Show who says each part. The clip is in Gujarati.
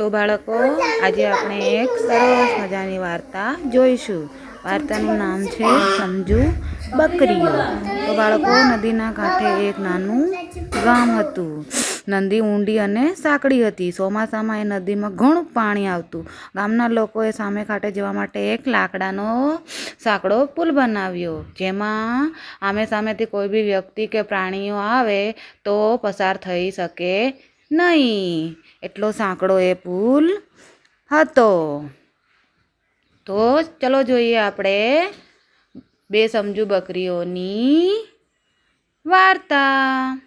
Speaker 1: તો બાળકો આજે આપણે એક સરસ મજાની વાર્તા જોઈશું। વાર્તાનું નામ છે સમજુ બકરીઓ। તો બાળકો નદીના કાંઠે એક નાનું ગામ હતું। નદી ઊંડી અને સાંકડી હતી। ચોમાસામાં એ નદીમાં ઘણું પાણી આવતું। ગામના લોકોએ સામે કાંઠે જવા માટે એક લાકડાનો સાંકડો પુલ બનાવ્યો, જેમાં આમે સામેથી કોઈ બી વ્યક્તિ કે પ્રાણીઓ આવે તો પસાર થઈ શકે નહીં, એટલો સાંકડો એ પુલ હતો। તો ચલો જોઈએ આપણે બે સમજુ બકરીઓની વાર્તા।